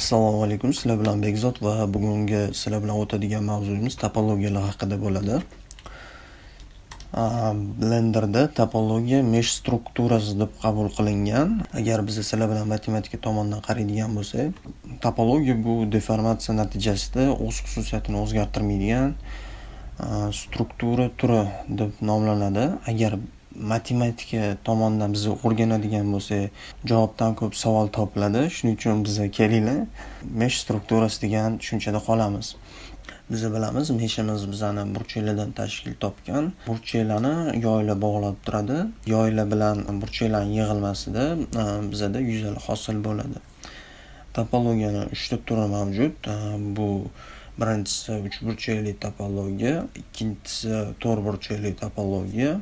Assalomu alaykum. Sizlar bilan Bekzod va bugungi sizlar bilan o'tadigan mavzuyimiz topologiyalar haqida bo'ladi. Blenderda topologiya mesh strukturasi deb qabul qilingan. Agar biz sizlar bilan matematika tomonidan qaraydigan bo'lsak, topologiya bu deformatsiya natijasida o'z xususiyatini o'zgartirmaydigan struktura turi deb nomlanadi. Agar matematika tomonidan biz o'rganadigan bo'lsak, javobdan ko'p savol topiladi. Shuning uchun bizga kelinglar mesh strukturasi degan tushunchada qolamiz. Biz bilamiz, meshimiz bizani burchaklardan tashkil topgan. Burchaklarni yoylar bog'lab turadi. Yoylar bilan burchaklarning yig'ilmasida bizada yuzlar hosil bo'ladi. Topologiyaning 3 ta turi mavjud. Bu birinchisi 3 burchakli topologiya, ikkinchisi 4 burchakli topologiya,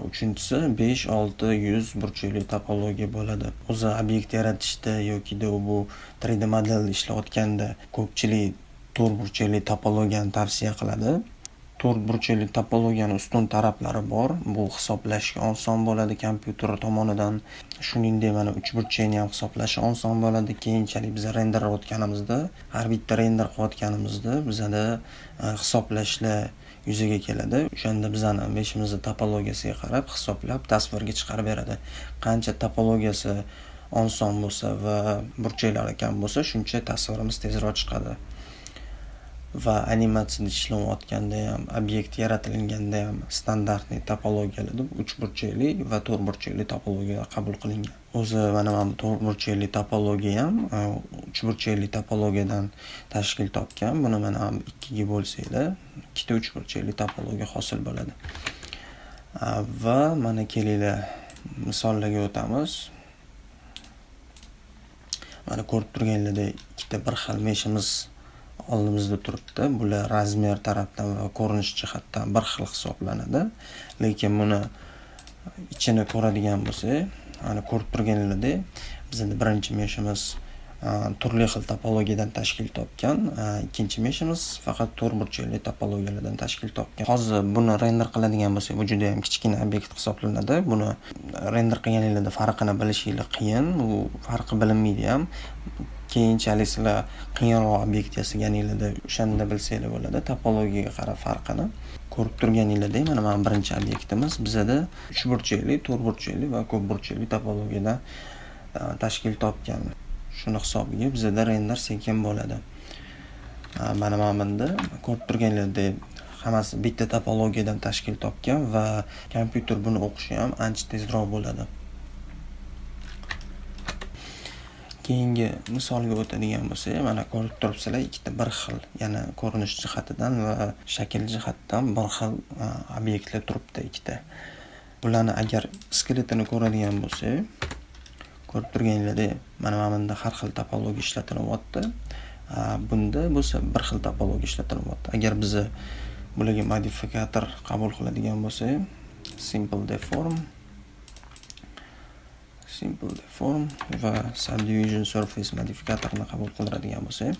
uchinchisi 5-6-100 burchakli topologiya bo'ladi. O'zi obyekt yaratishda yoki bu 3D model ishlayotganda ko'pchilik 4 burchakli topologiyani tavsiya qiladi. 4 burchakli topologiyaning ustun taraflari bor. Bu hisoblashga oson bo'ladi kompyuter tomonidan. Shuningdek, mana 3 burchakni ham hisoblash oson bo'ladi. Keyinchalik biz render qilayotganimizda, har bitta render qilayotganimizda bizada hisoblashlar yuzaga keladi. O'shanda bizani meshimizni topologiyasiga qarab hisoblab tasvirga chiqarib beradi. Qancha topologiyasi oson bo'lsa va burchaklari kam bo'lsa, shuncha tasvirimiz tezroq chiqadi. Va animatsiyada ishlayotganda ham, obyekt yaratilganda ham standartniy topologiyalar deb 3 burchakli va 4 burchakli topologiyalar qabul qilingan. O'zi mana bu 4 burchakli topologiya ham 3 burchakli topologiyadan tashkil topgan. Buni mana 2 ga bo'lsanglar, 2 ta 3 burchakli topologiya hosil bo'ladi. Va mana kelinglar misollarga o'tamiz. Mana ko'rib turganlaringdek ikkita bir xil meshimiz oldimizda turibdi. Bular razmer tarafdan va ko'rinish jihatdan bir xil hisoblanadi. Lekin buni ichini ko'radigan bo'lsak, ana ko'rib turganlaringdek bizning birinchi meshimiz turli xil topologiyadan tashkil topgan, ikkinchi meshimiz faqat 4 burchakli topologiyalardan tashkil topgan. Hozir buni render qiladigan bo'lsak, bu juda ham kichkina obyekt hisoblanadi. Buni render qilganingizda farqini bilishingiz qiyin. Bu farqi bilinmaydi ham. Keyinchalik sizlar qiyinroq obyekt yasaganingizda o'shanda bilsanglar bo'ladi topologiyaga qarab farqini. Ko'rib turganinglardek, mana bu birinchi obyektimiz bizada 3 burchakli, 4 burchakli va ko'p burchakli topologiyadan tashkil topgan. Shuni hisobiga bizada render sekin bo'ladi. Mana bunda ko'rib turganinglardek hammasi bitta topologiyadan tashkil topgan va kompyuter buni o'qishi ham ancha tezroq bo'ladi. Keyingi misolga o'tadigan bo'lsak, mana ko'rib turibsizlar, ikkita bir xil, yana ko'rinish jihatidan va shakl jihatdan bir xil obyektlar turibdi ikkita. Bularni agar skeletini ko'radigan bo'lsak, ko'rib turganinglardek, mana bunda har xil topologiya ishlatilyapti. Bunda bo'lsa bir xil topologiya ishlatilyapti. Agar biz bularga modifikator qabul qiladigan bo'lsak, simple deform va subdivision surface modifikatorni qabul qiladigan bo'lsak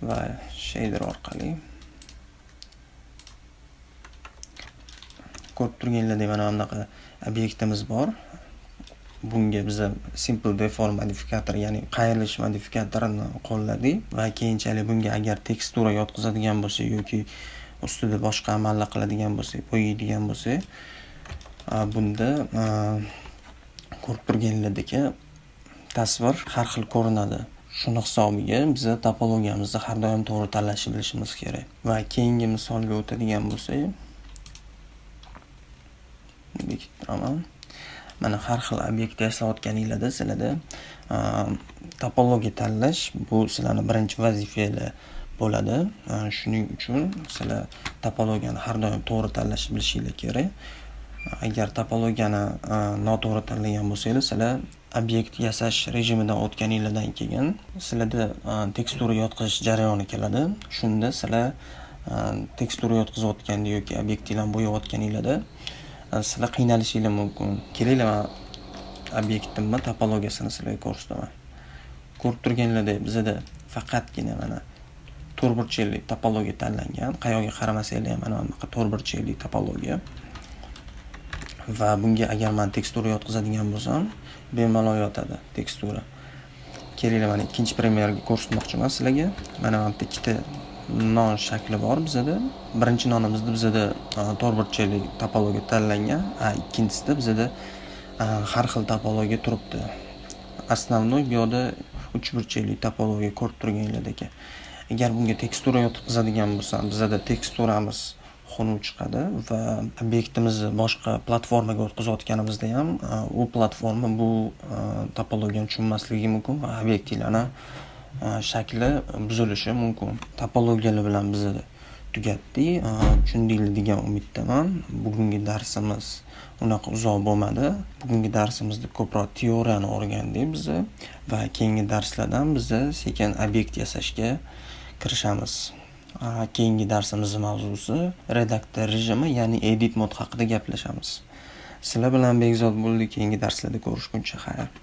va shader orqali ko'rib turganinglardek mana bunaqa obyektimiz bor. Bunga biz simple deform modifikator, ya'ni qayrilish modifikatorini qo'lladik va keyinchalik bunga agar tekstura yotqizadigan bo'lsak yoki ustida boshqa amallar qiladigan bo'lsak, bo'yaydigan bo'lsak, bunda ko'rib turganinglardek tasvir har xil ko'rinadi. Shuni hisobiga biz topologiyamizni har doim to'g'ri tanlashni bilishimiz kerak. Va keyingi misolga o'tadigan bo'lsak, bekitiraman. Mana har xil obyekt yasayotganinglarda sizlarda topologiya tanlash bu sizlarning birinchi vazifangiz bo'ladi. Shuning uchun sizlar topologiyani har doim to'g'ri tanlashni bilishingiz kerak. Agar topologiyani noto'g'ri tanlagan bo'lsangiz, sizlar obyekt yasash rejimidan o'tganingizdan keyin sizlarda tekstura yotqizish jarayoni keladi. Shunda sizlar tekstura yotqizayotganda yoki obyektinglarni bo'yayotganingizda sizlar qiynalishingiz mumkin. Kelinglar obyektimni topologiyasini sizlarga ko'rsataman. Ko'rib turganinglardek bizada faqatgina mana 4 burchakli topologiya tanlangan. Qayoqqa qaramasanglar ham mana bunaqa 4 burchakli topologiya. Va bunga agar men tekstura yotqizadigan bo'lsam, bemalol yotadi tekstura. Kelinglar, mana ikkinchi premyerga ko'rsatmoqchiman sizlarga. Mana bu yerda ikkita non shakli bor bizada. Birinchi nonimizda bizada to'rtburchakli topologiya tanlangan, ikkinchisida bizada har xil topologiya turibdi. Основной bu yoqda uchburchakli topologiya ko'rib turganinglar ekan. Agar bunga tekstura yotqizadigan bo'lsam, bizada teksturamiz xunuk chiqadi va obyektimizni boshqa platformaga o'tkazayotganimizda ham u platforma bu topologiyani tushunmasligi mumkin va obyektlarni shakli buzilishi mumkin. Topologiyalar bilan biz tugatdik. Tushundinglar degan umiddaman. Bugungi darsimiz unaqa uzoq bo'lmadi. Bugungi darsimizda ko'proq teoriyani o'rgandik biz va keyingi darslardan biz sekin obyekt yasashga kirishamiz. Keyingi darsimizning mavzusi redaktor rejimi, ya'ni edit mod haqida gaplashamiz. Sizlar bilan Bekzod bo'ldi. Keyingi darslarda ko'rishguncha xayr.